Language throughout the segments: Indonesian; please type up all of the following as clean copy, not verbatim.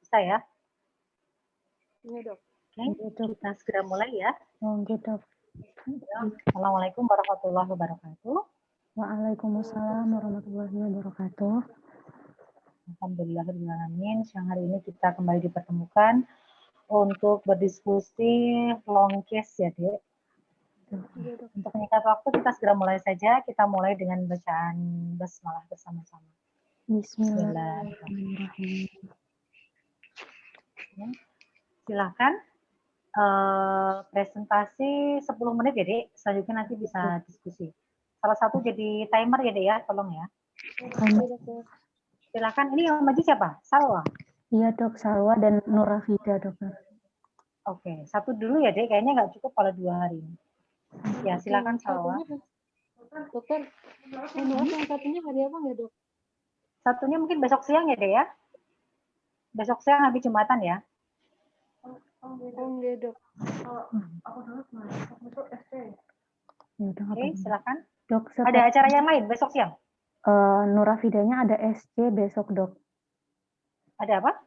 Bisa ya? Iya, Dok. Oke, kita segera mulai ya. Gitu. Assalamualaikum warahmatullahi wabarakatuh. Waalaikumsalam warahmatullahi wabarakatuh. Alhamdulillahirrahmanirrahim. Siang hari ini kita kembali dipertemukan untuk berdiskusi long case ya, Dek. Untuk menyingkat waktu, kita segera mulai saja. Kita mulai dengan bacaan basmalah bersama-sama. Bismillahirrahmanirrahim. Silahkan presentasi 10 menit ya, Dek. Selanjutnya nanti bisa diskusi. Salah satu jadi timer ya, Dek ya, tolong ya. Silahkan, ini yang maju siapa? Salwa? Iya, Dok, Salwa dan Nurafida, Dokter. Oke, satu dulu ya, Dek. Kayaknya nggak cukup kalau 2 hari ini. Ya, silakan Salwa. Dokter, maaf yang satunya hari apa nggak, Dok? Satunya mungkin besok siang ya, Dek ya. Besok siang habis Jumatan ya. Enggak, Dok. Oke, silakan. Dok, Ada acara yang lain besok siang? Nurafidanya ada SC besok, Dok. Ada apa?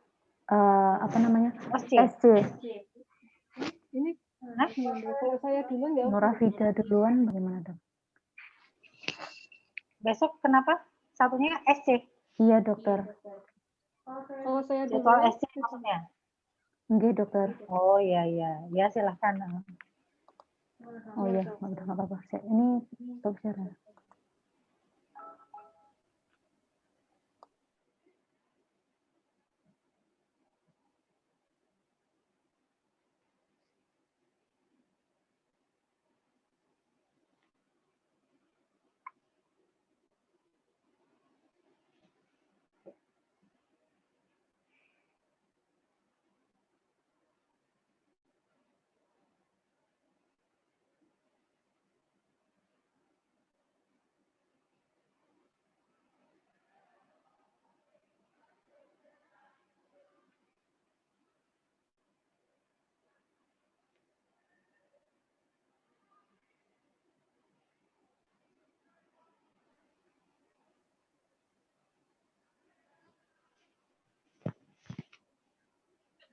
Apa namanya? SC. Ini kalau saya duluan nggak? Nurafida duluan bagaimana, Dok? Besok kenapa? Satunya SC. Iya, Dokter. Kalau saya Jadwal duluan. SC maksudnya? Enggak, Dokter. Oh iya iya, ya silahkan. Oh iya, nggak apa-apa. Ini stop share.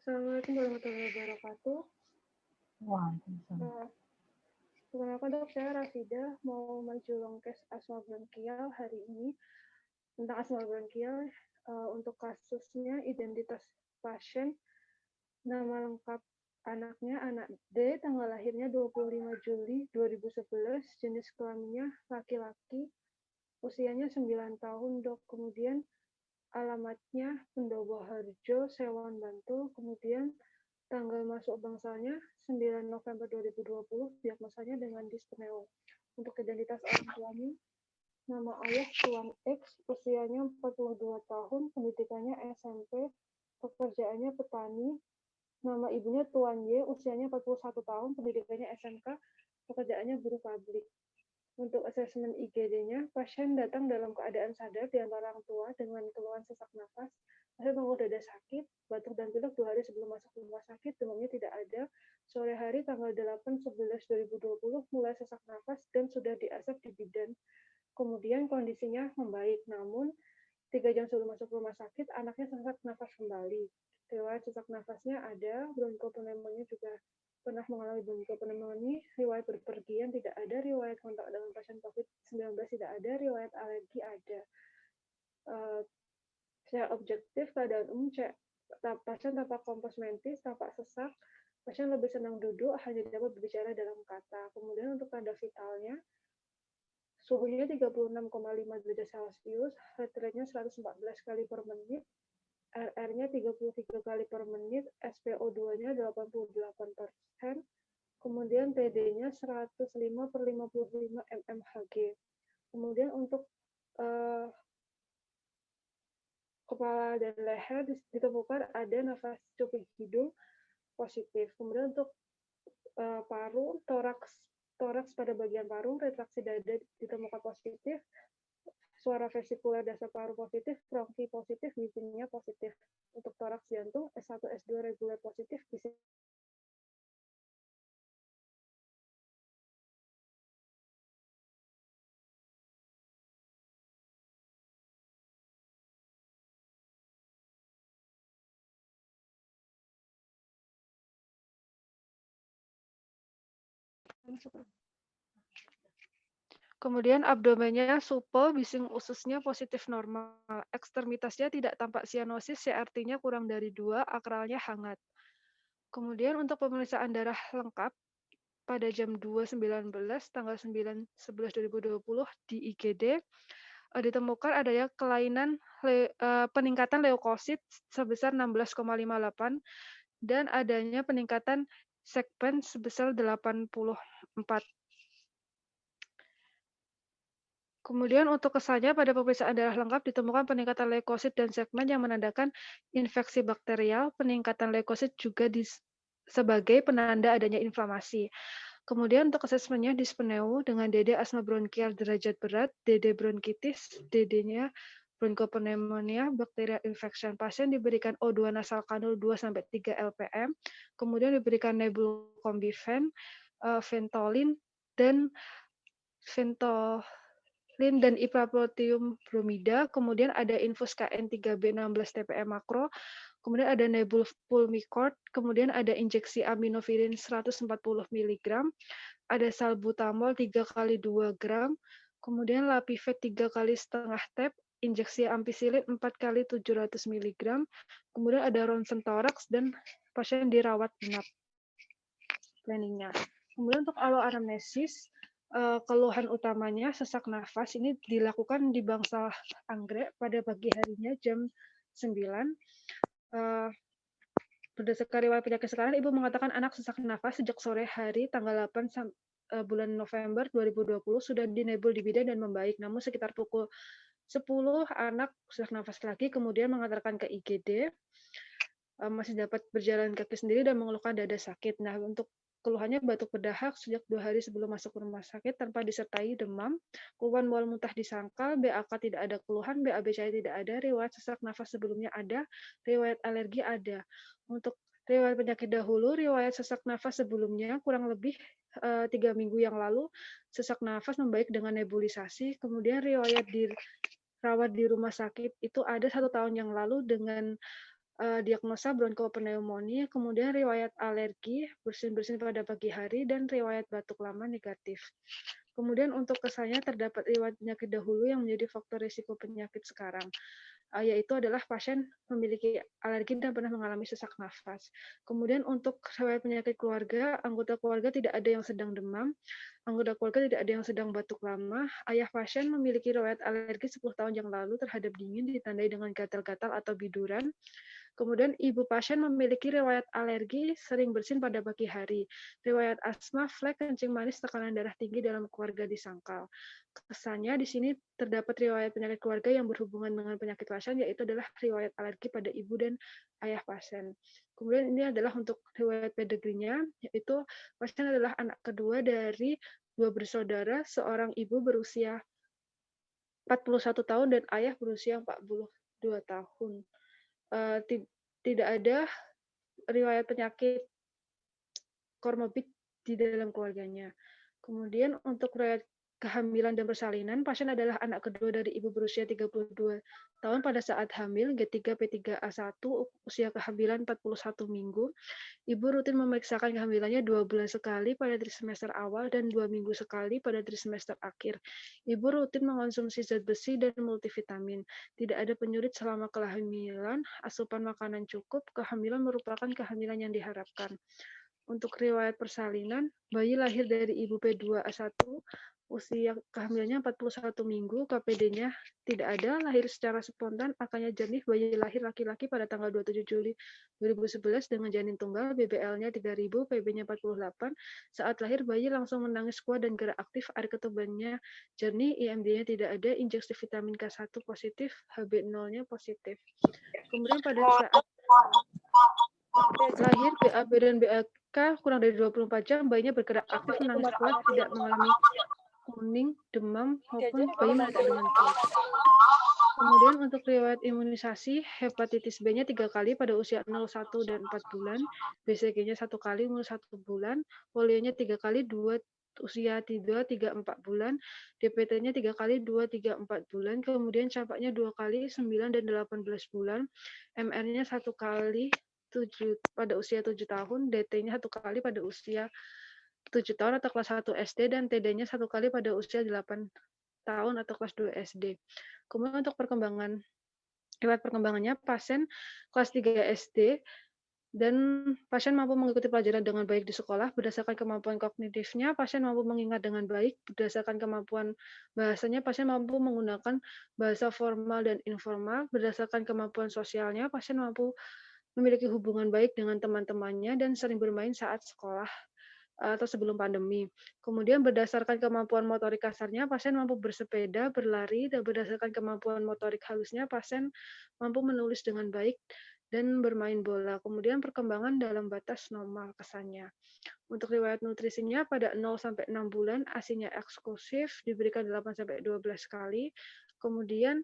Assalamualaikum warahmatullahi wabarakatuh. Waalaikumsalam. Perkenalkan, Dok, saya Rafida mau maju long case asma bronkial hari ini tentang asma bronkial. Untuk kasusnya identitas pasien, nama lengkap anaknya anak D, tanggal lahirnya 25 Juli 2011, jenis kelaminnya laki-laki, usianya 9 tahun, Dok. Kemudian alamatnya Pendopo Harjo, Sewon, Bantul. Kemudian tanggal masuk bangsalnya 9 November 2020, diagnosanya dengan dyspneo. Untuk identitas orang tuanya, nama ayah Tuan X, usianya 42 tahun, pendidikannya SMP, pekerjaannya petani. Nama ibunya Tuan Y, usianya 41 tahun, pendidikannya SMK, pekerjaannya buruh pabrik. Untuk asesmen IGD-nya, pasien datang dalam keadaan sadar di antara orang tua dengan keluhan sesak nafas, pasien mengeluh dada sakit, batuk dan pilek 2 hari sebelum masuk rumah sakit, demamnya tidak ada. Sore hari tanggal 8/11/2020 mulai sesak nafas dan sudah diasap di bidan. Kemudian kondisinya membaik, namun 3 jam sebelum masuk rumah sakit, anaknya sesak nafas kembali. Riwayat sesak nafasnya ada, bronkopneumonia juga pernah mengalami bronkopneumonia, riwayat berpergian tidak ada, riwayat kontak dengan pasien COVID-19 tidak ada, riwayat alergi ada. Secara objektif, keadaan umum pasien tampak kompos mentis, tampak sesak, pasien lebih senang duduk, hanya dapat berbicara dalam kata. Kemudian untuk tanda vitalnya, suhunya 36,5 derajat Celcius, heart rate-nya 114 kali per menit, RR-nya 33 kali per menit, SpO2-nya 88%, kemudian TD-nya 105/55 mmHg. Kemudian untuk kepala dan leher ditemukan ada nafas cukup hidung positif. Kemudian untuk paru, toraks pada bagian paru, retraksi dada ditemukan positif, suara vesikuler dasar paru positif, bronki positif, wheezingnya positif. Untuk toraks jantung, S1, S2 reguler positif, bisa Kemudian abdomennya supel, bising ususnya positif normal. Ekstremitasnya tidak tampak sianosis, ya artinya kurang dari 2, akralnya hangat. Kemudian untuk pemeriksaan darah lengkap pada jam 2.19 tanggal 9/11/2020 di IGD ditemukan adanya kelainan peningkatan leukosit sebesar 16,58 dan adanya peningkatan segmen sebesar 84. Kemudian untuk kesannya pada pemeriksaan darah lengkap ditemukan peningkatan leukosit dan segmen yang menandakan infeksi bakterial. Peningkatan leukosit juga sebagai penanda adanya inflamasi. Kemudian untuk asesmennya dyspneu dengan DD asma bronkial derajat berat, DD bronkitis, DD-nya bronchopneumonia, bacterial infection. Pasien diberikan O2 nasal kanul 2-3 LPM, kemudian diberikan nebulkombifen, Ventolin, dan ipraproteum bromida, kemudian ada infus KN3B 16 TPM makro, kemudian ada nebul pulmicort, kemudian ada injeksi aminovirin 140 mg, ada salbutamol 3 kali 2 gram, kemudian lapivet 3 kali setengah tab, injeksi ampicillin 4 kali 700 mg, kemudian ada ronsen toraks dan pasien dirawat inap. Planningnya. Kemudian untuk aloanamnesis, keluhan utamanya sesak nafas ini dilakukan di bangsal anggrek pada pagi harinya jam 9. Berdasarkan riwayat penyakit sekarang, Ibu mengatakan anak sesak nafas sejak sore hari tanggal 8 bulan November 2020 sudah dinebul di bidan dan membaik. Namun sekitar pukul 10 anak sesak nafas lagi, kemudian mengantarkan ke IGD, masih dapat berjalan kaki sendiri dan mengeluhkan dada sakit. Nah, untuk keluhannya batuk berdahak sejak 2 hari sebelum masuk ke rumah sakit tanpa disertai demam, keluhan mual muntah di sangkal, BAK tidak ada keluhan, BAB cair tidak ada, riwayat sesak nafas sebelumnya ada, riwayat alergi ada. Untuk riwayat penyakit dahulu, riwayat sesak nafas sebelumnya kurang lebih 3 minggu yang lalu, sesak nafas membaik dengan nebulisasi, kemudian riwayat dirawat di rumah sakit itu ada 1 tahun yang lalu dengan diagnosa bronchopneumonia, kemudian riwayat alergi, bersin-bersin pada pagi hari, dan riwayat batuk lama negatif. Kemudian untuk kesannya terdapat riwayat penyakit dahulu yang menjadi faktor risiko penyakit sekarang, yaitu adalah pasien memiliki alergi dan pernah mengalami sesak nafas. Kemudian untuk riwayat penyakit keluarga, anggota keluarga tidak ada yang sedang demam, anggota keluarga tidak ada yang sedang batuk lama, ayah pasien memiliki riwayat alergi 10 tahun yang lalu terhadap dingin ditandai dengan gatal-gatal atau biduran. Kemudian ibu pasien memiliki riwayat alergi, sering bersin pada pagi hari, riwayat asma, flek, kencing manis, tekanan darah tinggi dalam keluarga disangkal. Kesannya di sini terdapat riwayat penyakit keluarga yang berhubungan dengan penyakit pasien, yaitu adalah riwayat alergi pada ibu dan ayah pasien. Kemudian ini adalah untuk riwayat pedigrinya, yaitu pasien adalah anak kedua dari 2 bersaudara, seorang ibu berusia 41 tahun dan ayah berusia 42 tahun. Tidak ada riwayat penyakit komorbid di dalam keluarganya. Kemudian untuk riwayat kehamilan dan persalinan, pasien adalah anak kedua dari ibu berusia 32 tahun pada saat hamil, G3P3A1, usia kehamilan 41 minggu. Ibu rutin memeriksakan kehamilannya 2 bulan sekali pada trimester awal dan 2 minggu sekali pada trimester akhir. Ibu rutin mengonsumsi zat besi dan multivitamin. Tidak ada penyulit selama kehamilan, asupan makanan cukup, kehamilan merupakan kehamilan yang diharapkan. Untuk riwayat persalinan, bayi lahir dari ibu P2A1, usia kehamilannya 41 minggu, KPD-nya tidak ada, lahir secara spontan, angkanya jernih, bayi lahir laki-laki pada tanggal 27 Juli 2011 dengan janin tunggal, BBL-nya 3000, PB-nya 48. Saat lahir, bayi langsung menangis kuat dan gerak aktif, air ketubannya jernih, IMD-nya tidak ada, injeksi vitamin K1 positif, HB0-nya positif. Kemudian pada saat lahir, BAB dan BAK kurang dari 24 jam, bayinya bergerak aktif, menangis kuat, tidak mengalami kuning, demam, maupun bayi menetas dengan kuat. Kemudian untuk riwayat imunisasi, hepatitis B-nya 3 kali pada usia 0, 1, dan 4 bulan, BCG-nya 1 kali umur 1 bulan, polionya 3 kali 2 usia 3, 4 bulan, DPT-nya 3 kali 2, 3, 4 bulan, kemudian campaknya 2 kali 9 dan 18 bulan, MR-nya 1 kali 7 pada usia 7 tahun, DT-nya 1 kali pada usia 7 tahun atau kelas 1 SD dan TD-nya 1 kali pada usia 8 tahun atau kelas 2 SD. Kemudian untuk riwayat perkembangannya, pasien kelas 3 SD dan pasien mampu mengikuti pelajaran dengan baik di sekolah berdasarkan kemampuan kognitifnya, pasien mampu mengingat dengan baik berdasarkan kemampuan bahasanya, pasien mampu menggunakan bahasa formal dan informal berdasarkan kemampuan sosialnya, pasien mampu memiliki hubungan baik dengan teman-temannya dan sering bermain saat sekolah atau sebelum pandemi. Kemudian berdasarkan kemampuan motorik kasarnya, pasien mampu bersepeda, berlari, dan berdasarkan kemampuan motorik halusnya, pasien mampu menulis dengan baik dan bermain bola. Kemudian perkembangan dalam batas normal kesannya. Untuk riwayat nutrisinya pada 0 sampai 6 bulan, ASI-nya eksklusif, diberikan 8 sampai 12 kali. Kemudian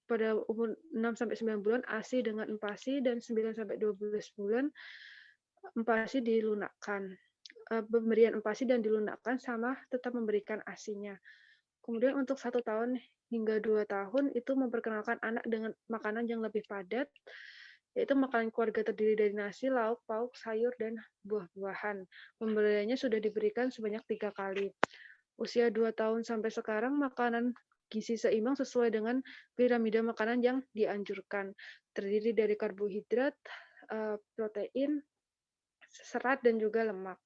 pada umur 6 sampai 9 bulan ASI dengan empasi dan 9 sampai 12 bulan empasi dilunakkan. Pemberian empasi dan dilunakkan sama tetap memberikan ASI-nya. Kemudian untuk 1 tahun hingga 2 tahun itu memperkenalkan anak dengan makanan yang lebih padat, yaitu makanan keluarga terdiri dari nasi, lauk, pauk, sayur, dan buah-buahan. Pemberiannya sudah diberikan sebanyak 3 kali. Usia 2 tahun sampai sekarang makanan gizi seimbang sesuai dengan piramida makanan yang dianjurkan. Terdiri dari karbohidrat, protein, serat, dan juga lemak.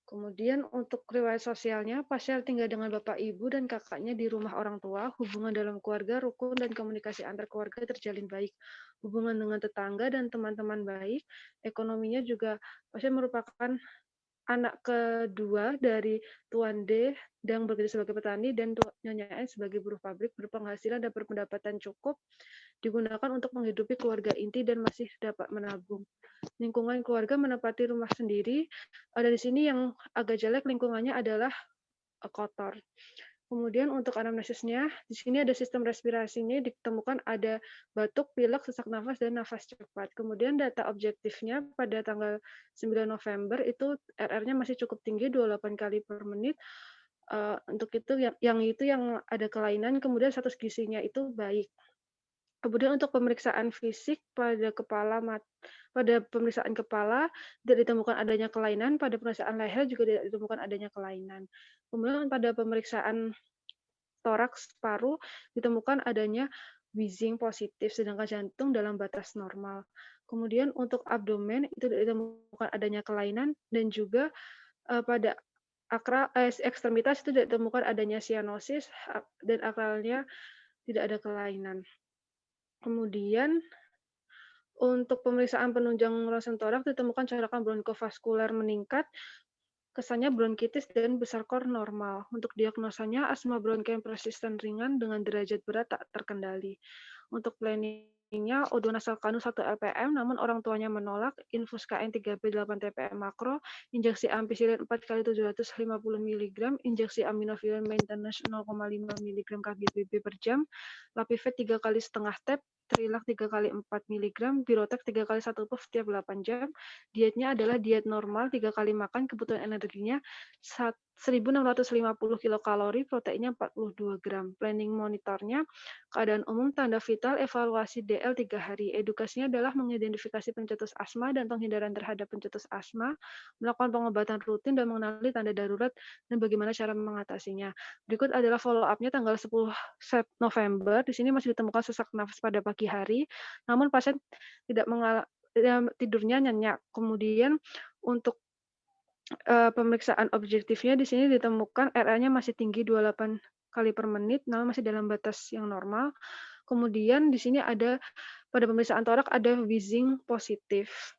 Kemudian untuk riwayat sosialnya, pasien tinggal dengan bapak, ibu, dan kakaknya di rumah orang tua, hubungan dalam keluarga, rukun, dan komunikasi antar keluarga terjalin baik. Hubungan dengan tetangga dan teman-teman baik, ekonominya juga pasien merupakan anak kedua dari Tuan D yang bekerja sebagai petani dan Nyonya N sebagai buruh pabrik, berpenghasilan dan berpendapatan cukup, digunakan untuk menghidupi keluarga inti dan masih dapat menabung. Lingkungan keluarga menempati rumah sendiri. Ada di sini yang agak jelek lingkungannya adalah kotor. Kemudian untuk anamnesisnya, di sini ada sistem respirasinya, ditemukan ada batuk, pilek, sesak nafas, dan nafas cepat. Kemudian data objektifnya pada tanggal 9 November itu RR-nya masih cukup tinggi, 28 kali per menit. Untuk itu yang ada kelainan, kemudian status gizinya itu baik. Kemudian untuk pemeriksaan fisik pada pemeriksaan kepala tidak ditemukan adanya kelainan, pada pemeriksaan leher juga tidak ditemukan adanya kelainan. Kemudian pada pemeriksaan toraks paru ditemukan adanya wheezing positif, sedangkan jantung dalam batas normal. Kemudian untuk abdomen itu tidak ditemukan adanya kelainan dan juga pada ekstremitas itu tidak ditemukan adanya sianosis dan akralnya tidak ada kelainan. Kemudian untuk pemeriksaan penunjang ronsen toraks ditemukan corakan bronkovaskuler meningkat, kesannya bronkitis dan besar kor normal. Untuk diagnosanya asma bronkial persisten ringan dengan derajat berat tak terkendali. Untuk planningnya O2 nasal kanu 1 LPM, namun orang tuanya menolak, infus KN 3B 8 TPM makro, injeksi ampicillin 4 kali 750 mg, injeksi aminovilin maintenance 0,5 mg kg/BB per jam, Lapifet 3 kali setengah tab, Trilak 3 kali 4 mg, Birotek 3 kali 1 puff setiap 8 jam. Dietnya adalah diet normal, 3 kali makan, kebutuhan energinya 1.650 kilokalori, proteinnya 42 gram. Planning monitornya, keadaan umum, tanda vital, evaluasi DL 3 hari. Edukasinya adalah mengidentifikasi pencetus asma dan penghindaran terhadap pencetus asma, melakukan pengobatan rutin dan mengenali tanda darurat dan bagaimana cara mengatasinya. Berikut adalah follow up-nya tanggal 10 November. Di sini masih ditemukan sesak nafas pada pagi hari, namun pasien tidak tidurnya nyenyak. Kemudian untuk pemeriksaan objektifnya di sini ditemukan RA-nya masih tinggi 28 kali per menit, namun masih dalam batas yang normal. Kemudian di sini ada pada pemeriksaan torak ada wheezing positif.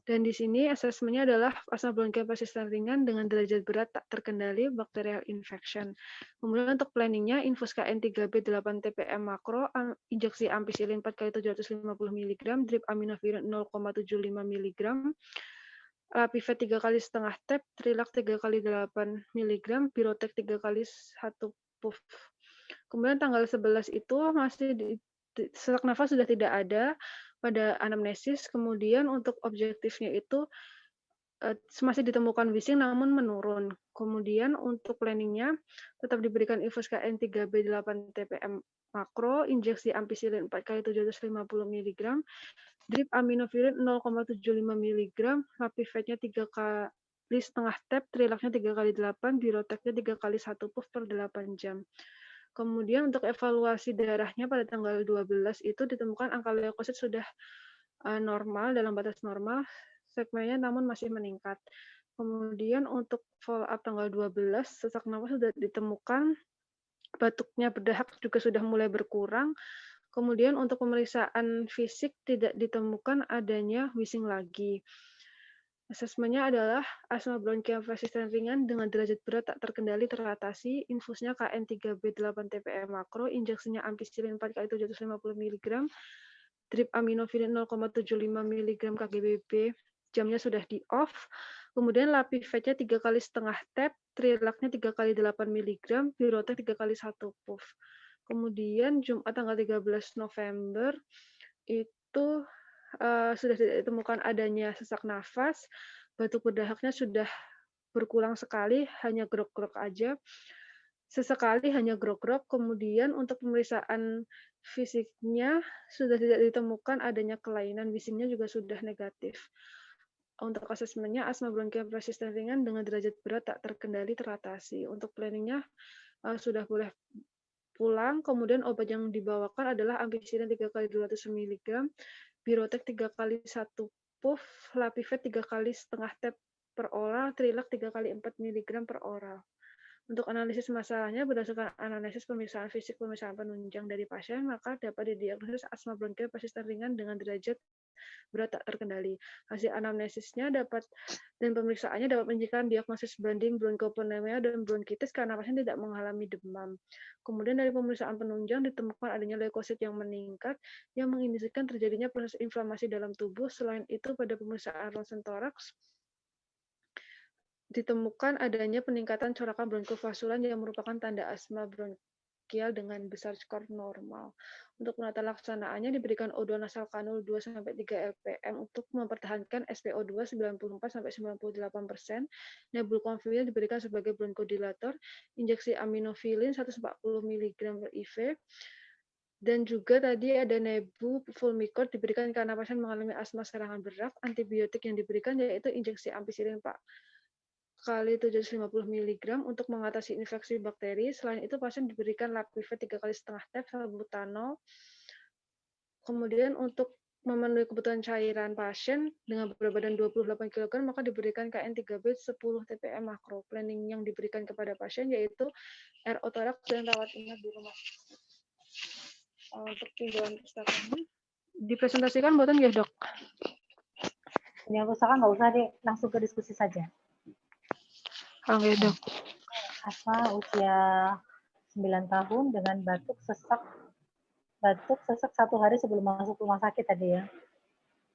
Dan di sini asesmennya adalah asma bronkial persisten ringan dengan derajat berat tak terkendali bacterial infection. Kemudian untuk planningnya, infus KN 3B 8 TPM makro, injeksi ampicillin 4 kali 750 mg, drip aminovilin 0,75 mg, Lapifet 3 kali setengah tab, Trilak 3 kali 8 mg, Birotek 3 kali 1 puff. Kemudian tanggal 11 itu masih sesak nafas sudah tidak ada pada anamnesis. Kemudian untuk objektifnya itu masih ditemukan wheezing namun menurun. Kemudian untuk planningnya tetap diberikan infus KN 3B 8 TPM makro, injeksi ampicillin 4 kali 750 mg, drip aminovilin 0,75 mg, Lapifetnya 3 setengah tap, trilaknya 3x8, biroteknya 3x1 puff per 8 jam. Kemudian untuk evaluasi darahnya pada tanggal 12 itu ditemukan angka leukosit sudah normal, dalam batas normal, segmennya namun masih meningkat. Kemudian untuk follow up tanggal 12, sesak nafas sudah ditemukan, batuknya berdahak juga sudah mulai berkurang. Kemudian untuk pemeriksaan fisik tidak ditemukan adanya wheezing lagi. Asesmennya adalah asma bronkial persisten ringan dengan derajat berat tak terkendali teratasi, infusnya KN3B8 TPM makro, injeksinya ampicillin 4x750 mg, drip aminofilin 0,75 mg kgbp, jamnya sudah di off, kemudian Lapivec-nya 3x setengah tap, Trilaknya 3x8 mg, Birotek 3x1 puff. Kemudian Jumat tanggal 13 November itu sudah tidak ditemukan adanya sesak nafas, batuk berdahaknya sudah berkurang sekali, hanya grok-grok aja. Sesekali hanya grok-grok, kemudian untuk pemeriksaan fisiknya sudah tidak ditemukan adanya kelainan, wheezingnya juga sudah negatif. Untuk asesmennya, asma bronkial persisten ringan dengan derajat berat tak terkendali teratasi. Untuk planningnya sudah boleh pulang, kemudian obat yang dibawakan adalah ampicillin 3x200 mg, Birotek 3x1 puff, Lapivec 3x setengah tap per oral, Trilak 3x4 mg per oral. Untuk analisis masalahnya, berdasarkan analisis pemeriksaan fisik, pemeriksaan penunjang dari pasien, maka dapat didiagnosis asma bronkial persisten ringan dengan derajat berat tak terkendali. Hasil anamnesisnya dapat dan pemeriksaannya dapat menunjukkan diagnosis banding bronkopneumonia dan bronkitis karena pasien tidak mengalami demam. Kemudian dari pemeriksaan penunjang ditemukan adanya leukosit yang meningkat yang mengindikasikan terjadinya proses inflamasi dalam tubuh. Selain itu pada pemeriksaan ronsen toraks ditemukan adanya peningkatan corakan bronkofasulan yang merupakan tanda asma bronkial dengan besar skor normal. Untuk penata laksanaannya diberikan O2 nasal kanul 2-3 LPM untuk mempertahankan SpO2 94-98%. Nebulconvir diberikan sebagai bronkodilator, injeksi aminofilin 140 mg per IV. Dan juga tadi ada nebu fulmicort diberikan karena pasien mengalami asma serangan berat. Antibiotik yang diberikan yaitu injeksi ampicillin kali 750 mg untuk mengatasi infeksi bakteri. Selain itu, pasien diberikan Lapivec 3x setengah tap, salbutamol. Kemudian untuk memenuhi kebutuhan cairan pasien dengan berat badan 28 kg, maka diberikan KN3B 10 TPM makro. Planning yang diberikan kepada pasien yaitu RO toraks dan rawat inap di rumah. Untuk tinjauan pustakaan dipresentasikan buatan ya, Dok? Yang usahakan nggak usah deh, langsung ke diskusi saja. Oke, Dok. Asma usia 9 tahun dengan batuk sesak 1 hari sebelum masuk rumah sakit tadi ya.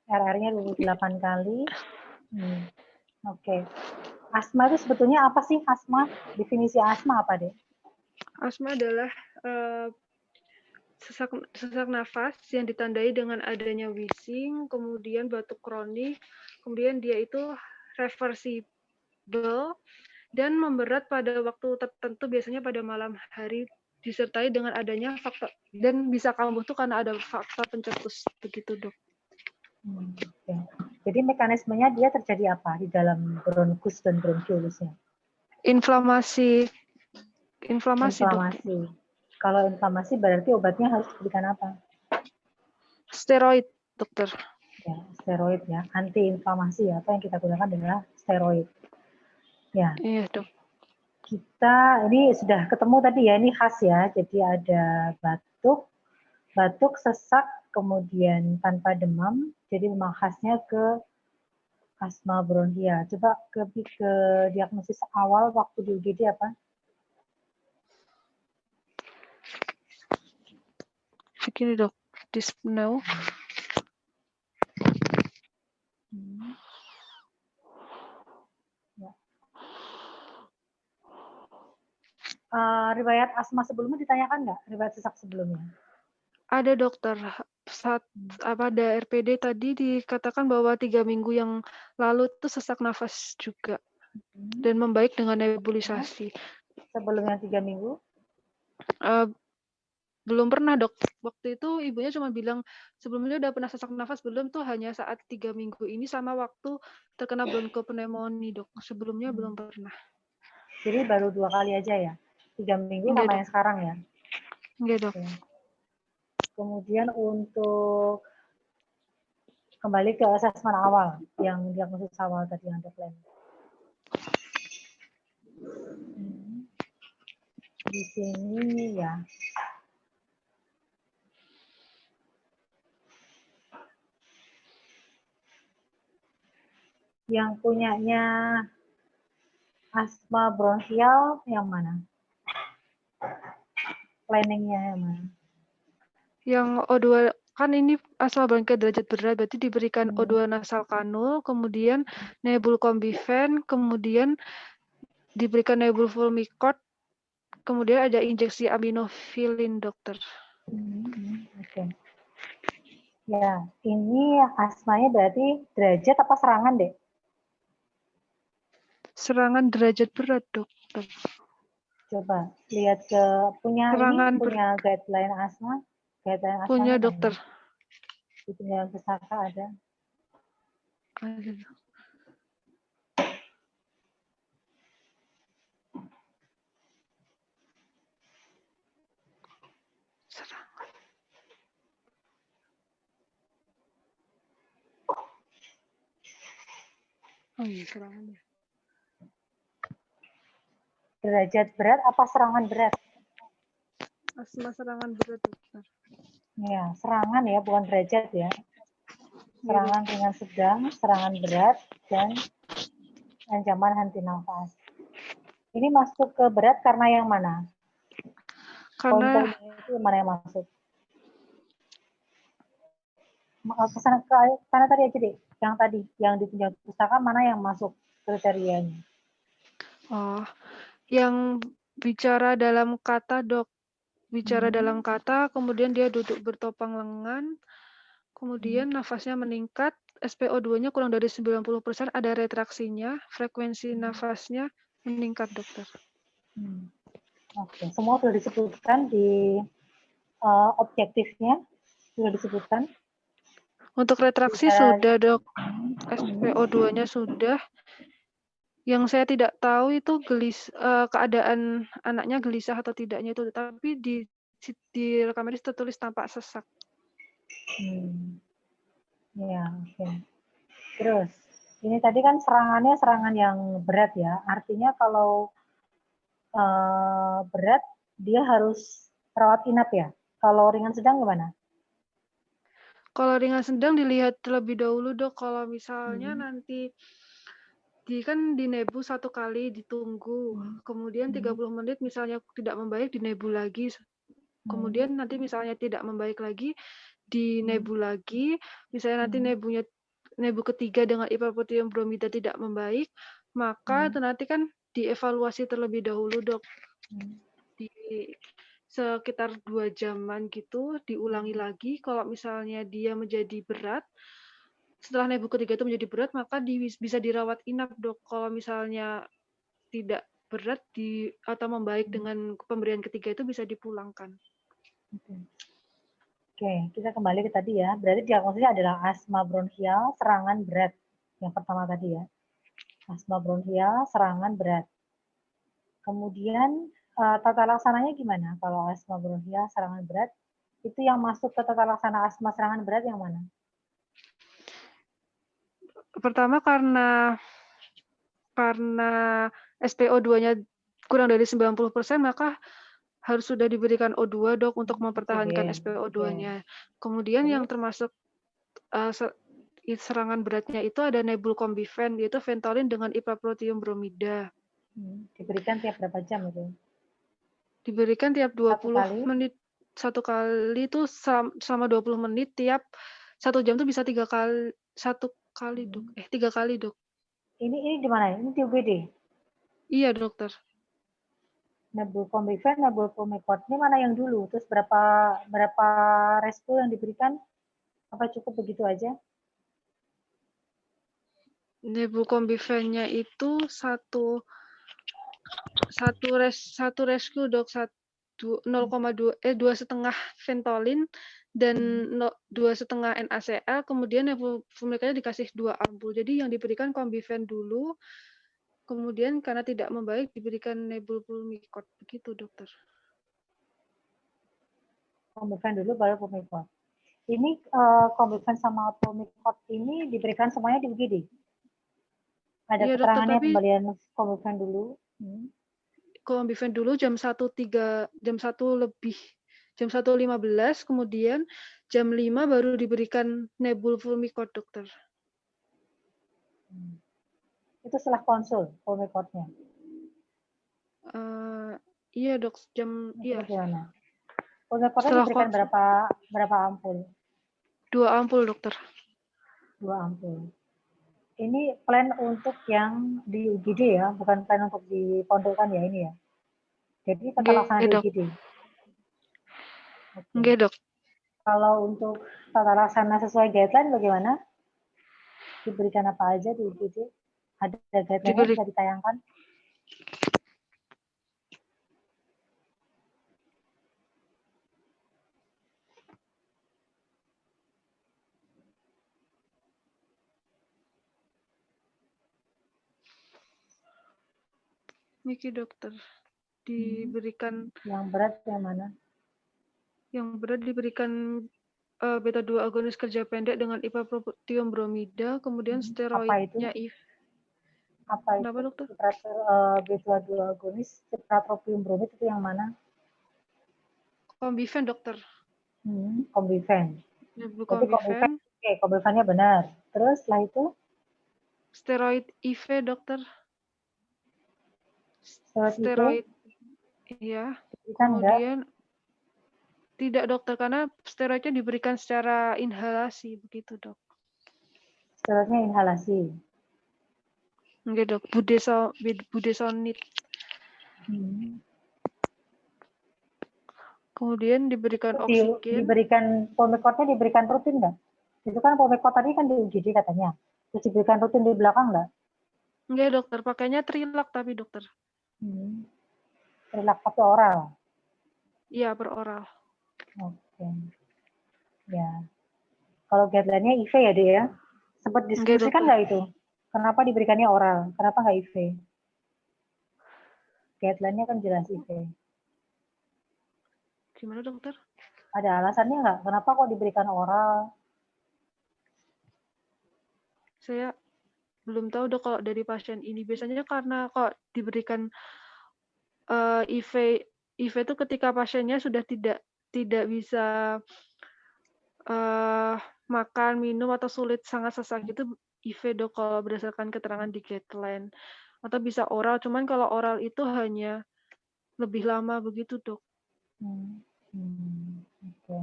RR-nya 28 kali. Oke. Asma itu sebetulnya apa sih asma? Definisi asma apa deh? Asma adalah sesak nafas yang ditandai dengan adanya wheezing, kemudian batuk kronik, kemudian dia itu reversible dan memberat pada waktu tertentu, biasanya pada malam hari, disertai dengan adanya faktor dan bisa kambuh tuh karena ada faktor pencetus, begitu, Dok. Okay. Jadi mekanismenya dia terjadi apa di dalam bronkus dan bronkiolusnya? Inflamasi. Dok. Kalau inflamasi berarti obatnya harus diberikan apa? Steroid, dokter. Ya, steroid ya, antiinflamasi ya. Apa yang kita gunakan adalah steroid. Ya. Iya, Dok. Kita ini sudah ketemu tadi ya, ini khas ya. Jadi ada batuk, sesak, kemudian tanpa demam. Jadi memang khasnya ke asma bronkial. Coba ke diagnosis awal waktu di UGD apa? Begini, Dok. Dyspnea. Ya. Riwayat asma sebelumnya ditanyakan nggak? Riwayat sesak sebelumnya? Ada, dokter. Ada RPD tadi dikatakan bahwa 3 minggu yang lalu itu sesak nafas juga dan membaik dengan nebulisasi. Sebelumnya 3 minggu? belum pernah dok. Waktu itu ibunya cuma bilang sebelumnya udah pernah sesak nafas belum, tuh hanya saat 3 minggu ini sama waktu terkena bronkopneumonia dok. Sebelumnya belum pernah. Jadi baru 2 kali aja ya? 3 minggu Enggak sama dok. yang sekarang ya? Enggak dok. Oke. Kemudian untuk kembali ke asesmen awal, yang diagnosis awal tadi yang plan. Di sini ya. Yang punyanya asma bronkial yang mana? Planningnya yang mana? Yang O2 kan ini asma bronkial derajat berat, berarti diberikan O2 nasal kanul, kemudian nebul kombifen, kemudian diberikan nebul Fulmicort, kemudian ada injeksi aminofilin dokter. Oke. Ya, ini asmanya berarti derajat apa serangan deh? Serangan derajat berat dokter. Coba lihat ke punya guideline asma, guideline punya asmanya dokter. Di penjelasan pusaka ada. Ada. Serangan. Oh iya, serangannya. Derajat berat apa serangan berat? Asma serangan berat dokter. Ya, serangan ya, bukan derajat ya. Serangan ringan sedang, serangan berat, dan ancaman henti nafas. Ini masuk ke berat karena yang mana? Karena Poin-poinnya itu mana yang masuk? Kesana tadi aja deh, yang di penjelasan pustaka mana yang masuk kriterianya? yang bicara dalam kata dok. Bicara dalam kata, kemudian dia duduk bertopang lengan, kemudian nafasnya meningkat, SpO2-nya kurang dari 90%, ada retraksinya, frekuensi nafasnya meningkat, dokter. Oke, semua sudah disebutkan di objektifnya, sudah disebutkan. Untuk retraksi sudah, dok. SpO2-nya sudah. Yang saya tidak tahu itu keadaan anaknya gelisah atau tidaknya itu, tapi di rekam medis tertulis tampak sesak. Ya, oke. Terus, ini tadi kan serangannya serangan yang berat ya. Artinya kalau berat, dia harus rawat inap ya. Kalau ringan sedang gimana? Kalau ringan sedang dilihat terlebih dahulu dok. Kalau misalnya nanti kan di nebu 1 kali ditunggu, kemudian 30 menit misalnya tidak membaik di nebu lagi, kemudian nanti misalnya tidak membaik lagi di nebu lagi, misalnya nanti nebu ketiga dengan ipraprotein bromida tidak membaik, maka itu nanti kan dievaluasi terlebih dahulu dok. Di sekitar 2 jaman gitu diulangi lagi. Kalau misalnya dia menjadi berat, setelah nebu ketiga itu menjadi berat, maka bisa dirawat inap dok. Kalau misalnya tidak berat atau membaik dengan pemberian ketiga itu bisa dipulangkan. Oke, kita kembali ke tadi ya. Berarti diagnosisnya adalah asma bronkial serangan berat. Yang pertama tadi ya. Asma bronkial serangan berat. Kemudian tata laksananya gimana? Kalau asma bronkial serangan berat, itu yang masuk ke tata laksana asma serangan berat yang mana? Pertama karena SpO2-nya kurang dari 90%, maka harus sudah diberikan O2 dok untuk mempertahankan SpO2-nya. Kemudian yang termasuk serangan beratnya itu ada nebul kombifen, yaitu Ventolin dengan ipraprotein bromida. Diberikan tiap berapa jam itu? Diberikan tiap 20 menit. 1 kali itu selama 20 menit, tiap 1 jam itu bisa 3 kali, 1 kali dok. 3 kali dok. Ini di mana? Ini di UGD? Iya dokter. Nebul kombifen, nebul Fulmicort. Ini mana yang dulu? Terus berapa respo yang diberikan? Apa cukup begitu aja? Nebul kombifennya itu satu rescue dok. 2,5 Ventolin dan 2,5 NaCl, kemudian nevofurmilikanya dikasih 2 ampul. Jadi yang diberikan Combifen dulu, kemudian karena tidak membaik diberikan nebulpulmicort. Begitu, dokter. Combifen dulu baru pulmicort. Ini Combifen sama pulmicort ini diberikan semuanya di UGD? Ada Iya, dokter, keterangannya tapi pemberian Combifen dulu? Combifen dulu jam 1.15, kemudian jam 5 baru diberikan nebulpulmicort, dokter. Itu setelah konsul pulmicortnya? Iya, dok, iya. Gimana? Pulmicortnya Setelah diberikan konsul, berapa ampul? 2 ampul, dokter. 2 ampul. Ini plan untuk yang di UGD ya, bukan plan untuk dipondokkan ya ini ya. Jadi tata laksana di Dok. UGD. Oke. Oke, dok. Kalau untuk tata laksana sesuai guideline bagaimana? Diberikan apa aja di UGD? Ada guideline-nya bisa ditayangkan? Niki, dokter. Diberikan yang berat yang mana? Yang berat diberikan beta 2 agonis kerja pendek dengan iprapropium bromida, kemudian steroidnya Apa itu? Kenapa, dokter? Beta 2 agonis iprapropium bromida itu yang mana? Combifen, dokter. Combifen. Berarti Combifen. Oke, Combifennya benar. Terus setelah itu? Steroid IV, dokter. Steroid iya. Kemudian tidak, dokter, karena steroidnya diberikan secara inhalasi, begitu, dok. Steroidnya inhalasi. Enggak, dok. Budesonid. Kemudian diberikan oksigen. Pulmicortnya diberikan rutin nggak? Itu kan pulmicort tadi kan di UGD katanya. Terus diberikan rutin di belakang nggak? Enggak, dokter. Pakainya Trilak tapi, dokter. Trilak tapi oral? Iya, per oral. Oke. Ya. Kalau guideline-nya IV ya, Dek ya? Sempat diskusikan nggak itu? Kenapa diberikannya oral? Kenapa nggak IV? Guideline-nya kan jelas IV. Gimana, dokter? Ada alasannya nggak? Kenapa kok diberikan oral? Saya belum tahu, dok, kalau dari pasien ini. Biasanya karena kok diberikan IV itu ketika pasiennya sudah tidak bisa makan, minum, atau sulit sangat sesak itu IV, dok, kalau berdasarkan keterangan di guideline. Atau bisa oral, cuman kalau oral itu hanya lebih lama begitu, dok. Oke.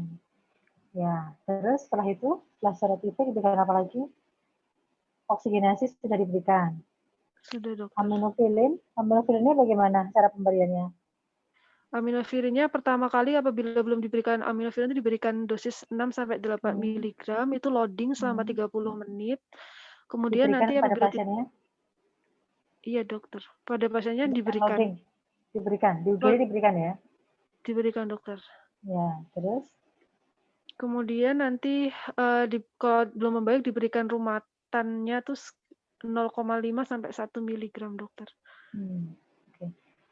Ya, terus setelah itu, setelah steroid IV diberikan apa lagi? Oksigenasi sudah diberikan. Sudah, dokter. Aminofilinnya bagaimana cara pemberiannya? Aminofilinnya pertama kali apabila belum diberikan aminofilin itu diberikan dosis 6-8 mg, itu loading selama 30 menit. Kemudian diberikan nanti pada apabila pasiennya? Iya, dokter. Pada pasiennya diberikan. Loading. Diberikan, diberikan ya? Diberikan, dokter. Ya, terus? Kemudian nanti kalau belum membaik diberikan rumatannya tuh 0,5 sampai 1 mg, dokter. Oke.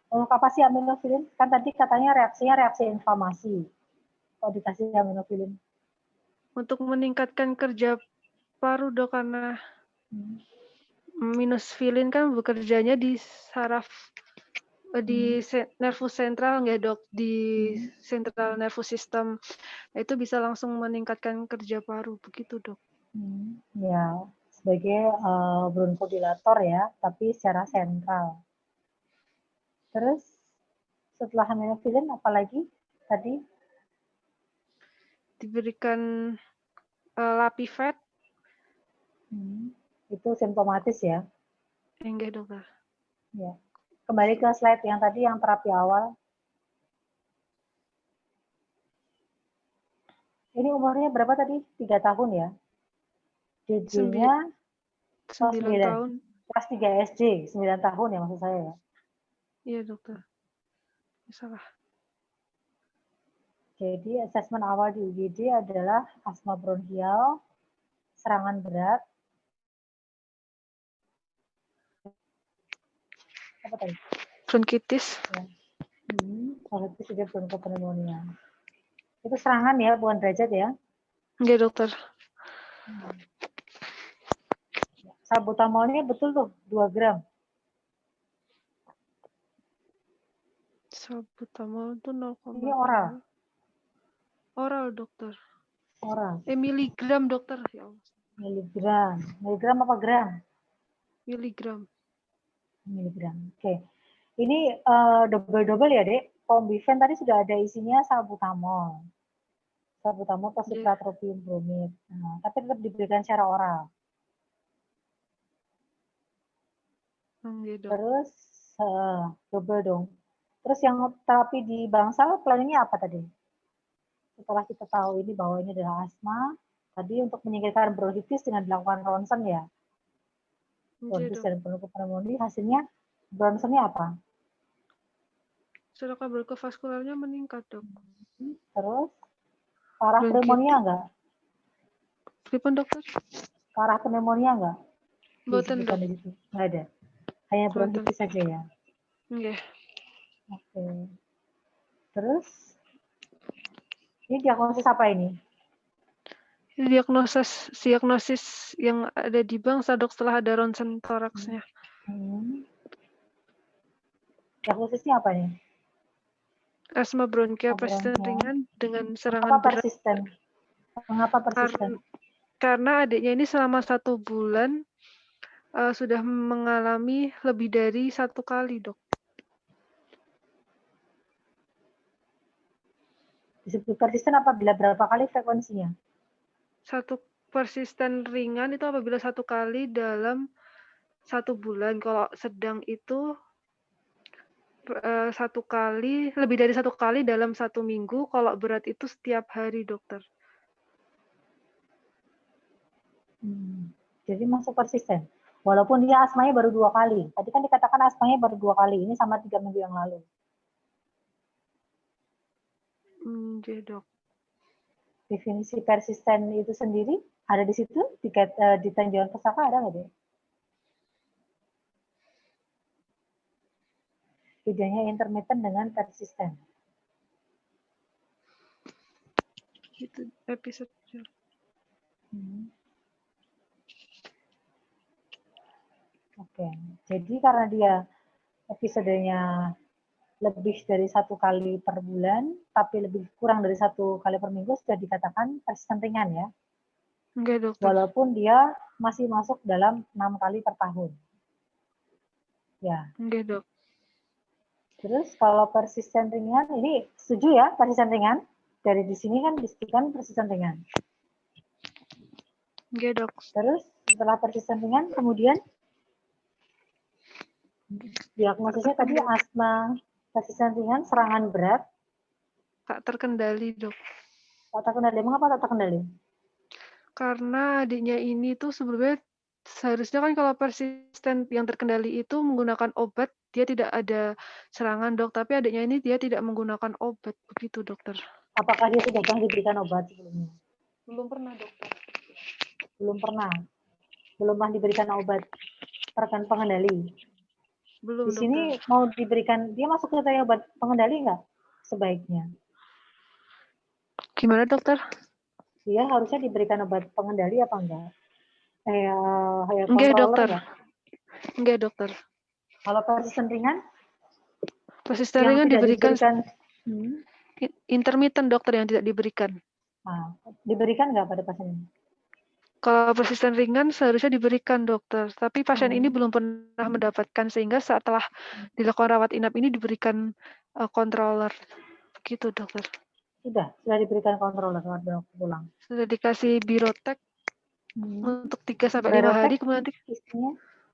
Untuk apa sih aminofilin? Kan tadi katanya reaksi inflamasi. Kalau dikasih aminofilin? Untuk meningkatkan kerja paru, dok, karena aminofilin kan bekerjanya di saraf, di nervus sentral, nggak, dok, di central nervous system. Itu bisa langsung meningkatkan kerja paru, begitu, dok. Ya, sebagai bronchodilator ya, tapi secara sentral. Terus setelah aminofilin apalagi tadi? Diberikan Lapifet. Itu simptomatis ya? Enggak, dokter. Ya. Kembali ke slide yang tadi yang terapi awal. Ini umurnya berapa tadi? 3 tahun ya? JJ-nya 9 tahun. Kelas 3 SD, 9 tahun ya maksud saya ya? Iya, dokter. Salah. Jadi asesmen awal di UGD adalah asma bronkial, serangan berat. Apa tadi? Bronkitis. Ya. Bronkitis juga bronkopneumonia. Itu serangan ya, bukan derajat ya. Oke, dokter. Salbutamolnya betul tuh, 2 gram. Salbutamol itu 0,2. Ini oral. Oral, dokter. Oral. Miligram, dokter. Ya Allah. Miligram. Miligram apa gram? Miligram. Miligram. Oke. Ini double-double ya, Dek. Pombifen tadi sudah ada isinya salbutamol. Salbutamol plus cipratropium bromid. Nah, tapi tetap diberikan secara oral. Dok. Terus double dong. Terus yang terapi di bangsal planning-nya apa tadi? Setelah kita tahu ini bahwa ini adalah asma, tadi untuk menyingkirkan bronkitis dengan dilakukan ronsen ya. Bronkitis dan pneumonia, hasilnya ronsennya apa? Saudara bronkovaskularnya meningkat, dok. Terus parah pneumonia enggak? Pripun, dokter? Parah pneumonia enggak? Boten, dok. Enggak ada. Hanya bronkitis saja ya. Oke. Oke. Terus ini diagnosis apa ini? Ini diagnosis yang ada di bangsa, dok, setelah ada ronsen toraksnya. Diagnosisnya apa nih? Asma bronkial persisten ringan dengan serangan berat. Persisten? Mengapa persisten? Karena adiknya ini selama 1 bulan sudah mengalami lebih dari 1 kali, dok. Disebut persisten apabila berapa kali frekuensinya? 1 persisten ringan itu apabila 1 kali dalam 1 bulan. Kalau sedang itu 1 kali, lebih dari 1 kali dalam 1 minggu. Kalau berat itu setiap hari, dokter. Jadi masuk persisten. Walaupun dia asmanya baru 2 kali. Tadi kan dikatakan asmanya baru 2 kali. Ini sama 3 minggu yang lalu. Jadi, dok. Definisi persisten itu sendiri ada di situ? Di tinjauan pusaka ada nggak deh? Bedanya intermittent dengan persisten. Itu episode. Oke, jadi karena dia episodenya lebih dari 1 kali per bulan, tapi lebih kurang dari 1 kali per minggu sudah dikatakan persisten ringan ya. Enggak, dokter. Walaupun dia masih masuk dalam 6 kali per tahun. Ya. Enggak, dok. Terus kalau persisten ringan, ini setuju ya persisten ringan? Dari di sini kan disebutkan persisten ringan. Enggak, dok. Terus setelah persisten ringan, kemudian diagnosisnya tadi asma persisten ringan, serangan berat. Tak terkendali, dok. Tak terkendali, mengapa tak terkendali? Karena adiknya ini tuh sebenarnya seharusnya kan kalau persisten yang terkendali itu menggunakan obat, dia tidak ada serangan, dok. Tapi adiknya ini dia tidak menggunakan obat, begitu, dokter. Apakah dia sudah pernah diberikan obat sebelumnya? Belum pernah, dokter. Belum pernah. Belum pernah diberikan obat perekan pengendali. Belum, di sini dokter. Mau diberikan, dia masuk ke obat pengendali nggak sebaiknya? Gimana, dokter? Dia harusnya diberikan obat pengendali apa enggak? Enggak, dokter. Enggak, dokter. Kalau persisten ringan? Persisten ringan diberikan intermittent, dokter, yang tidak diberikan. Nah, diberikan nggak pada pasien ini? Kalau persisten ringan seharusnya diberikan, dokter. Tapi pasien ini belum pernah mendapatkan, sehingga setelah dilakukan rawat inap ini diberikan controller. Begitu, dokter. Sudah diberikan controller waktu pulang. Sudah dikasih Birotek untuk 3-5 hari. Kemudian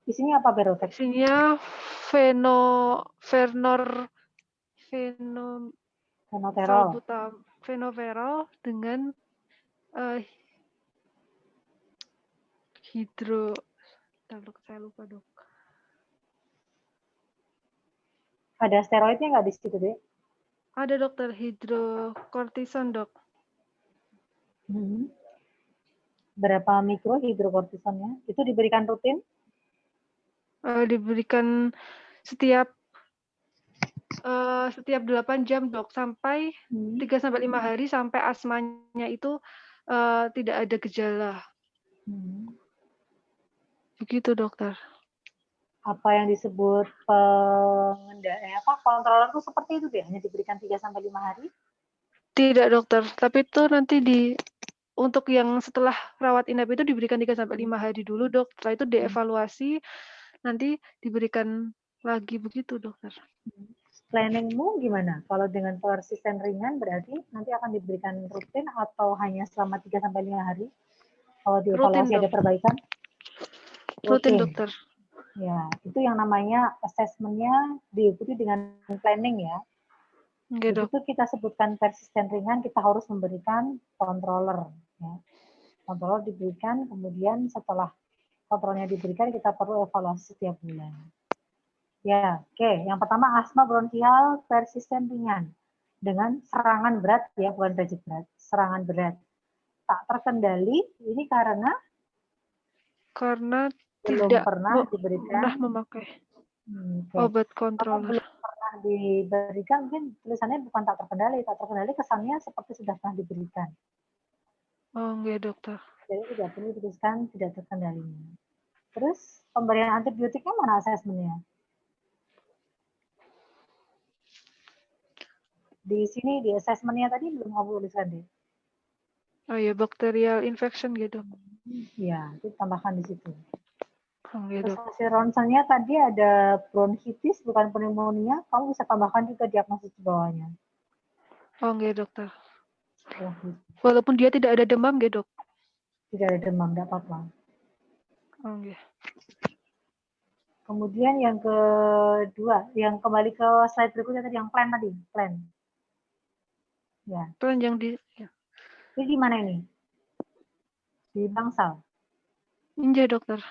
isinya apa Birotek? Isinya fenoverol dengan saya lupa, dok. Ada steroidnya nggak di situ, deh? Ada dokter, hidrokortison dok. Berapa mikro hidrokortisonnya? Itu diberikan rutin? Diberikan setiap 8 jam dok, sampai 3-5 hari sampai asmanya itu tidak ada gejala. Begitu dokter. Apa yang disebut kontroler itu seperti itu deh, hanya diberikan 3-5 hari? Tidak dokter, tapi itu nanti untuk yang setelah rawat inap itu diberikan 3-5 hari dulu dok. Setelah itu dievaluasi, nanti diberikan lagi begitu dokter. Planningmu gimana? Kalau dengan persisten ringan berarti nanti akan diberikan rutin atau hanya selama 3-5 hari? Kalau dievaluasi Rutin, ada dok. perbaikan? Rutin dokter. Ya, itu yang namanya assessment-nya diikuti dengan planning ya. Oke, dok. Begitu kita sebutkan persisten ringan, kita harus memberikan controller. Ya. Controller diberikan, kemudian setelah kontrolnya diberikan, kita perlu evaluasi setiap bulan. Ya, oke. Yang pertama asma bronkial persisten ringan dengan serangan berat, ya bukan derajat berat, serangan berat. Tak terkendali, ini karena belum tidak pernah diberikan memakai okay. obat Kalau controller. belum pernah diberikan, mungkin tulisannya bukan tak terkendali. Tak terkendali kesannya seperti sudah pernah diberikan. Oh, enggak dokter. Jadi tidak perlu dituliskan tidak terkendalinya. Terus pemberian antibiotiknya mana asesmennya? Di sini di asesmennya tadi belum kamu tuliskan deh. Oh iya, bacterial infection gitu. Ya, itu tambahkan di situ. Oh, iya, Terus dok. hasil ronsennya tadi ada bronkitis bukan pneumonia, kamu bisa tambahkan juga diagnosis di bawahnya. Oh, enggak dokter. Oh, gitu. Walaupun dia tidak ada demam, enggak dok? Tidak ada demam, tidak apa-apa. Oh, enggak. Kemudian yang kedua, yang kembali ke slide berikutnya tadi, yang plan tadi, plan. Ya. Plan yang di... Ya. Ini di mana ini? Di Bangsal. Iya dokter.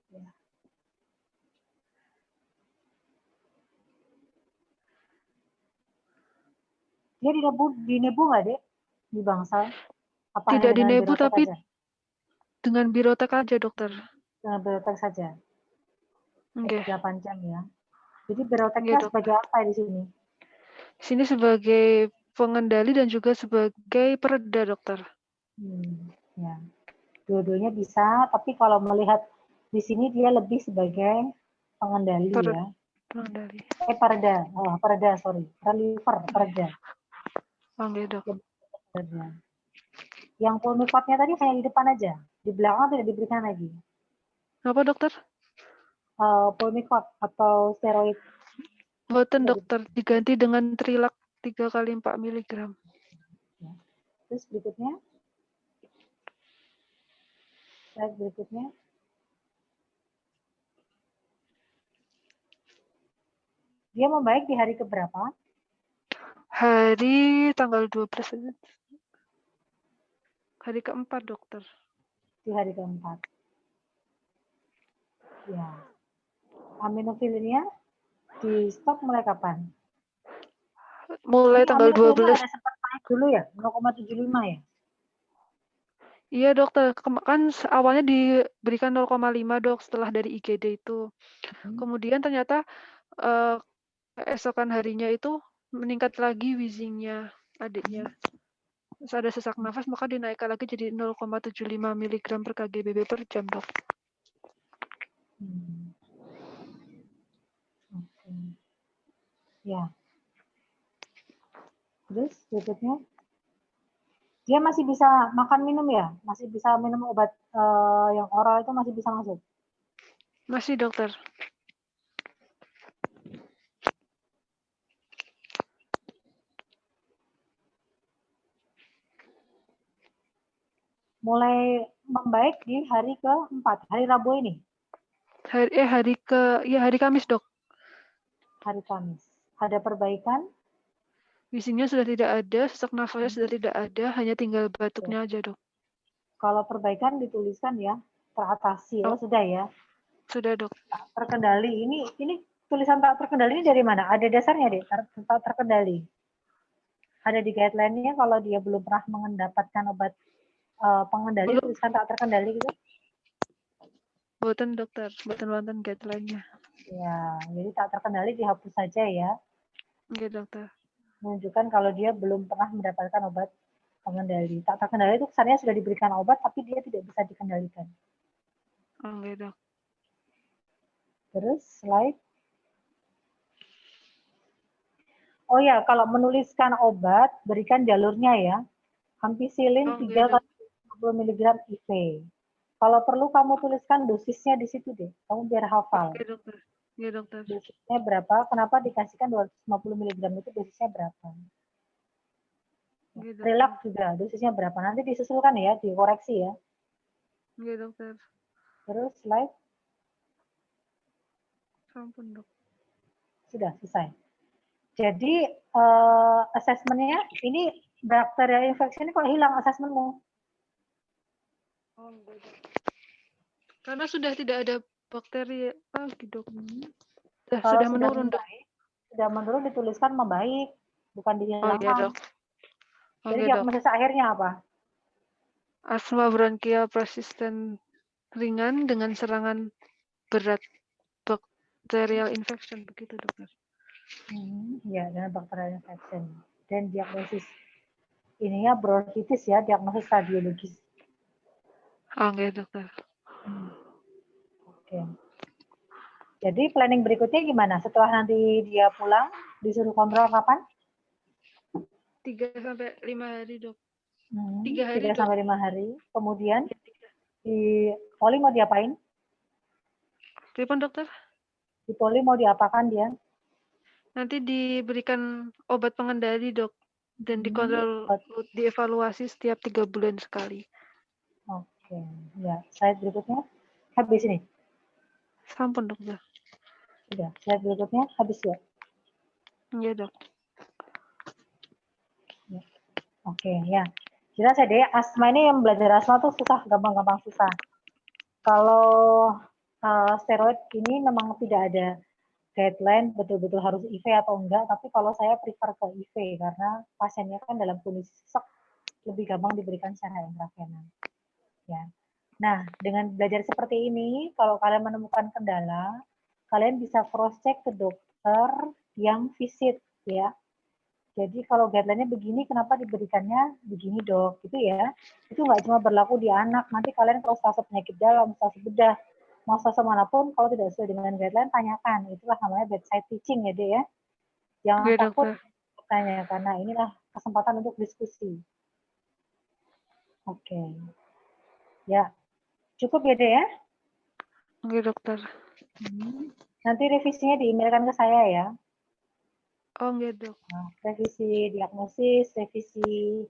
Ya. Dia di nebu nggak, Dek? Di Bangsal? Apa Tidak hanya di dengan nebu, Birotek tapi aja? dengan birotek aja dokter. Dengan Birotek saja? Enggak. 8 jam ya. Jadi Enggak Biroteknya dokter. sebagai apa di sini? Di sini sebagai pengendali dan juga sebagai pereda dokter. Ya. Dua-duanya bisa, tapi kalau melihat di sini dia lebih sebagai pengendali ya. Pengendali. Pereda, sorry. Reliever, pereda. Enggak dok. Pereda. Yang pulmicort-nya tadi hanya di depan aja. Di belakang tidak diberikan lagi. Apa dokter? Pulmicort atau steroid. Boten dokter, diganti dengan Trilak 3 kali 4 mg. Ya. Terus berikutnya. Slide berikutnya. Dia membaik di hari keberapa? Hari tanggal 12. Hari keempat dokter. Di hari keempat. Ya. Aminofilnya di stop mulai kapan? Mulai tanggal 12. Ada sempat naik dulu ya, 0,75 ya? Iya dokter, kan awalnya diberikan 0,5 dok setelah dari IGD itu. Kemudian ternyata keesokan harinya itu meningkat lagi wheezingnya adiknya. Terus ada sesak nafas, maka dinaikkan lagi jadi 0,75 mg per kgbb per jam dok. Ya. Terus berikutnya, dia masih bisa makan minum ya? Masih bisa minum obat yang oral itu masih bisa masuk? Masih dokter. Mulai membaik di hari keempat, hari Rabu ini? Hari Kamis dok. Hari Kamis. Ada perbaikan? Wheezingnya sudah tidak ada, sesak nafasnya sudah tidak ada, hanya tinggal batuknya aja dok. Kalau perbaikan dituliskan ya, teratasi. Oh, sudah ya? Sudah dok. Terkendali. Ini tulisan tak terkendali ini dari mana? Ada dasarnya deh, tak terkendali. Ada di guideline-nya kalau dia belum pernah mendapatkan obat pengendali Belum. tulisan tak terkendali gitu. Boten dokter, boten wonten guideline-nya. Ya, jadi tak terkendali dihapus saja ya. Nggih dokter. Menunjukkan kalau dia belum pernah mendapatkan obat pengendali. Tak terkendali itu kesannya sudah diberikan obat tapi dia tidak bisa dikendalikan. Nggih dok. Terus slide. Oh ya, kalau menuliskan obat, berikan jalurnya ya. Ampicillin 3 nggih dok. kali 50 mg IV. Kalau perlu kamu tuliskan dosisnya di situ deh. Kamu biar hafal. Nggih dokter. Nggih dokter. Dosisnya berapa? Kenapa dikasihkan 250 mg itu dosisnya berapa? Nggih dokter. Relax juga, dosisnya berapa? Nanti disusulkan ya, dikoreksi ya. Nggih dokter. Terus slide. Sampun dok. Sudah selesai. Jadi asesmennya ini bacterial infection ini kok hilang asesmenmu? Oh, nggih dok. Karena sudah tidak ada bakteri lagi dok. Kalau Sudah menurun dok. membaik, sudah menurun dituliskan membaik, bukan Oh iya dihilangkan. dok. Jadi Oke dok. diagnosis akhirnya apa? Asma bronkial persisten ringan dengan serangan berat bacterial infection begitu dokter. Ya, dengan bacterial infection. Dan diagnosis ininya bronkitis ya, diagnosis radiologis. Oke dokter. Oke. Jadi planning berikutnya gimana? Setelah nanti dia pulang, disuruh kontrol kapan? 3 sampai 5 hari dok. 3 hari, Dok. sampai 5 hari. Kemudian di poli mau diapain? Telepon dokter. Di poli mau diapakan dia? Nanti diberikan obat pengendali dok dan dikontrol, dievaluasi setiap 3 bulan sekali. Oke, ya. Slide berikutnya habis ini. Sampun dokter. Sudah. Slide berikutnya habis ya. Iya dok. Oke, ya. Jelas ya deh, asma ini yang belajar asma tuh susah, gampang-gampang susah. Kalau steroid ini memang tidak ada guideline betul-betul harus IV atau enggak, tapi kalau saya prefer ke IV karena pasiennya kan dalam kondisi sesek lebih gampang diberikan secara intravenous. Ya. Nah, dengan belajar seperti ini, kalau kalian menemukan kendala, kalian bisa cross check ke dokter yang visit ya. Jadi kalau guideline-nya begini, kenapa diberikannya begini dok, gitu ya. Itu nggak cuma berlaku di anak, nanti kalian kalau stase penyakit dalam, stase bedah, mau stase manapun, kalau tidak sesuai dengan guideline, tanyakan. Itulah namanya bedside teaching ya dek ya. Jangan Oke, takut dokter. bertanya, karena inilah kesempatan untuk diskusi. Oke. Ya, cukup ya dek ya. Oke dokter. Nanti revisinya di-emailkan ke saya ya. Oh enggak dok. Nah, revisi diagnosis, revisi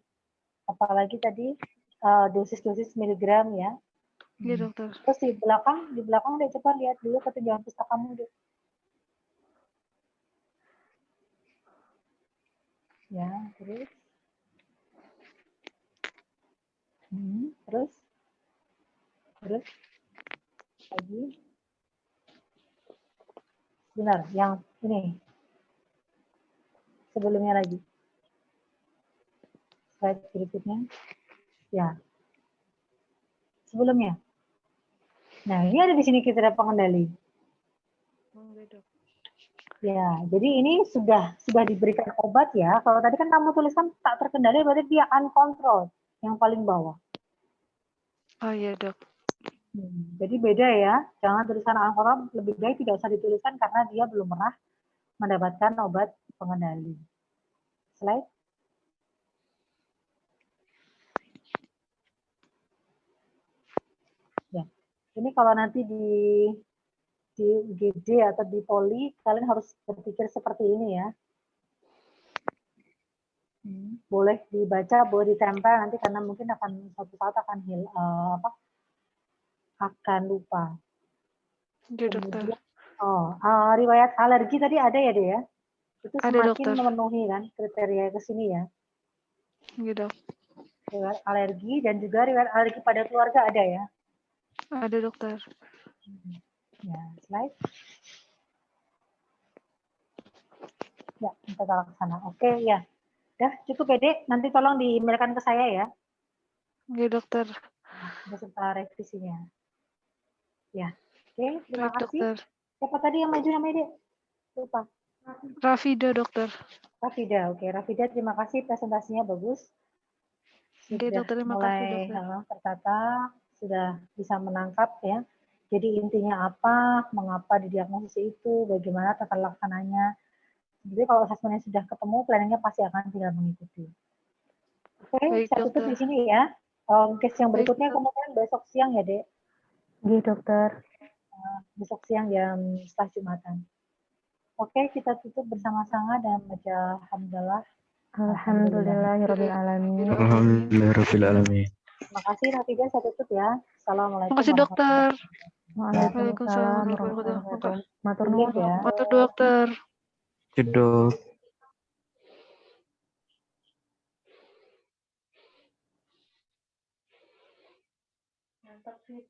apalagi tadi dosis-dosis miligram ya. Iya dokter. Terus di belakang deh coba lihat dulu ketinjauan pustakamu deh. Ya, terus. Terus lagi. Benar, yang ini. Sebelumnya lagi. Slide berikutnya. Ya. Sebelumnya. Nah, ini ada di sini kriteria pengendali. Enggak dok. Ya, jadi ini sudah diberikan obat ya. Kalau tadi kan kamu tuliskan tak terkendali, berarti dia uncontrolled, yang paling bawah. Oh iya dok. Jadi beda ya. Jangan tulisan uncontrolled, lebih baik tidak usah dituliskan karena dia belum pernah mendapatkan obat pengendali. Slide. Ya, ini kalau nanti di UGD atau di poli, kalian harus berpikir seperti ini ya. Boleh dibaca, boleh ditempel nanti karena mungkin akan suatu saat akan akan lupa. Iya dokter. Kemudian, riwayat alergi tadi ada ya deh ya? Itu Ada semakin dokter. memenuhi kan kriteria ke sini ya. Iya dok. Riwayat alergi dan juga riwayat alergi pada keluarga ada ya? Ada dokter. Ya, slide. Ya, tata laksana. Oke, ya. Udah cukup ya, Dek. Nanti tolong di-emailkan ke saya ya, Oke, dokter. beserta revisinya. Ya. Oke, terima Baik, kasih. dokter. Siapa tadi yang maju namanya, Dek? Lupa. Rafida, dokter. Rafida. Oke, Rafida, terima kasih presentasinya bagus. Oke, Sudah dokter. Terima kasih, mulai dokter. tertata, sudah bisa menangkap ya. Jadi intinya apa, mengapa didiagnosis itu, bagaimana tata laksananya. Jadi kalau asesmennya sudah ketemu, planningnya pasti akan tinggal mengikuti. Oke, Baik, saya tutup dokter. di sini ya. Case yang Baik, berikutnya dok. kemungkinan besok siang ya, Dek. Iya, dokter. Besok siang jam setelah Jumatan. Oke, kita tutup bersama-sama dan baca alhamdulillah. Alhamdulillahirabbil alamin. Alhamdulillahirrahmanirrahim. Terima kasih Rafida, saya tutup ya. Assalamualaikum Terima kasih, dokter. Waalaikumsalam Waalaikumsalam warahmatullahi warahmatullahi wabarakatuh. wabarakatuh. Matur Izin nuwun. ya. Matur, dokter. Cedok. Mantap sih.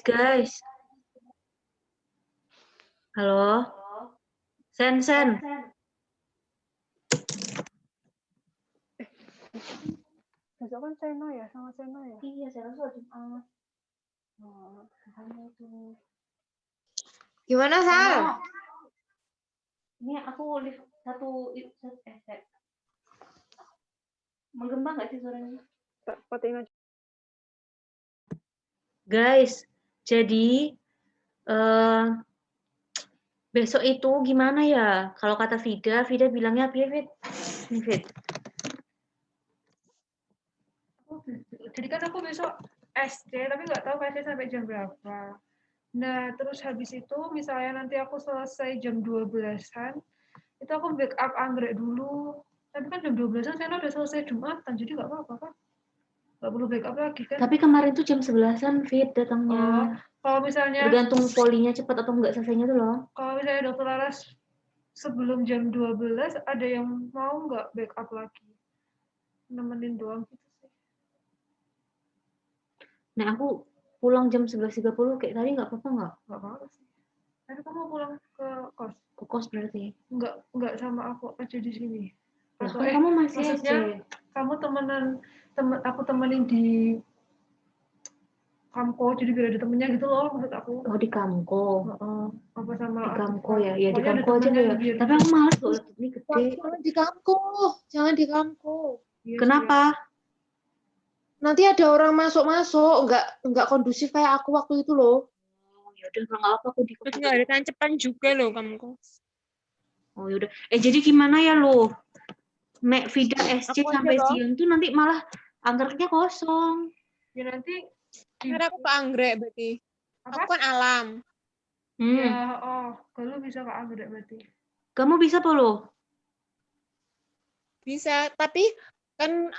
Guys. Halo. Sen. Besok kan Seno ya, sama Seno ya. Iya, saya langsung Jumat. Oh, makanya itu. Gimana, Sal? Ini aku lift menggembang nggak sih suaranya? Patiin aja. Guys, jadi besok itu gimana ya? Kalau kata Vida bilangnya apa ya, Vid? Nih, Vid. Jadi kan aku besok SD, tapi nggak tahu SD sampai jam berapa. Nah, terus habis itu misalnya nanti aku selesai jam 12-an, itu aku backup anggrek dulu. Tapi kan jam 12-an saya udah selesai Jumatan, jadi nggak apa-apa kan? Nggak perlu backup lagi kan? Tapi kemarin tuh jam 11-an, Vid, datangnya. Kalau misalnya Tergantung polinya cepat atau enggak selesainya tuh loh. kalau misalnya dokter Laras sebelum jam 12 ada yang mau nggak backup lagi? Nemenin doang gitu sih. Nah, aku pulang jam 11.30 kayak tadi nggak apa-apa nggak? Nggak apa-apa sih. Tapi kamu pulang ke kos? Ke kos berarti. Nggak sama aku aja di sini. Lah, Atau kan kamu masih maksudnya aja. kamu aku temenin di Kamko, jadi biar ada temennya gitu loh maksud aku. Oh, di Kamko. Apa sama Di Kamko Atika. ya. Ya di Pokoknya ada Kamko aja temennya ya. biar Tapi aku males loh, laptop ini gede. Jangan di Kamko, jangan di Kamko. Iya, Kenapa? Nanti ada orang masuk, nggak kondusif kayak aku waktu itu loh. Oh, ya udah kalau nggak apa aku di Terus nggak ada tancepan juga loh kamu. Oh, ya udah. Jadi gimana ya lo? Mek Vida SC Aku aja sampai loh. siang tuh nanti malah angkernya kosong. Ya nanti Karena aku ke anggrek berarti. Apa? Aku kan alam. Ya, kalau bisa Kak Anggrek berarti. Kamu bisa apa lo? Bisa, tapi kan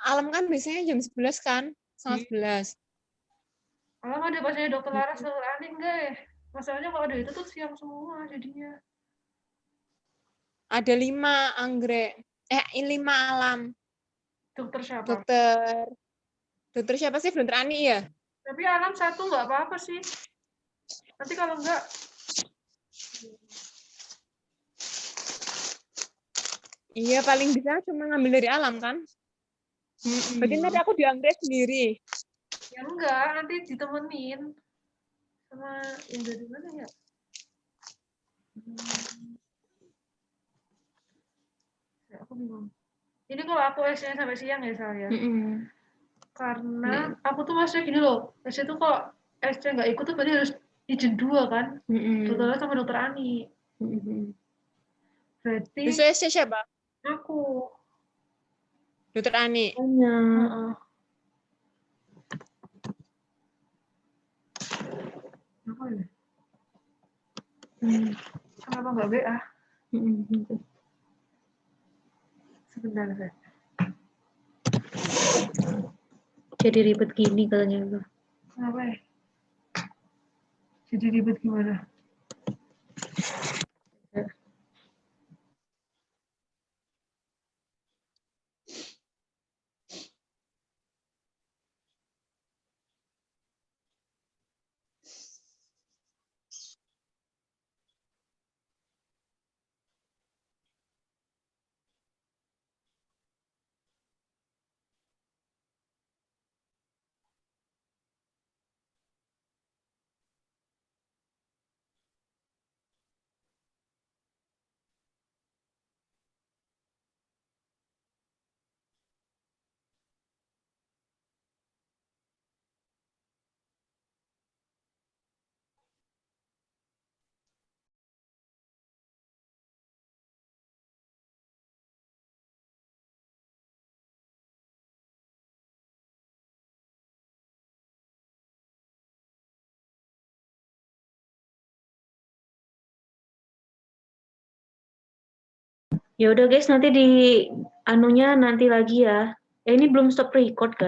alam kan biasanya jam 11 kan? Setengah 11. Kalau ada pasnya dokter Laras dokter Ani enggak ya? Masalahnya kalau ada itu tuh siang semua jadinya. Ada 5 anggrek. 5 alam. Dokter siapa? Dokter siapa sih? Dokter Ani ya? Tapi alam satu nggak apa-apa sih. Nanti kalau enggak Iya, paling bisa cuma ngambil dari alam kan? Berarti nanti aku di anggrek sendiri. ya enggak, nanti ditemenin sama yang dari mana ya? Ya, aku bingung. Ini kalau aku SD-nya sampai siang ya saya. Karena aku tuh masih gini loh. SD tuh kalau SD nggak ikut tuh berarti harus izin 2 kan? Dokter Laras sama dokter Ani. Berarti Besok SC siapa? aku. Dokter Ani. Banyak. Apa ya? Hmm. Kenapa nggak WA? Hmm. Sebentar, Fer. Jadi ribet gini katanya. Kenapa ya? Jadi ribet gimana? Ya udah guys, nanti di anunya nanti lagi ya. Ini belum stop record, guys.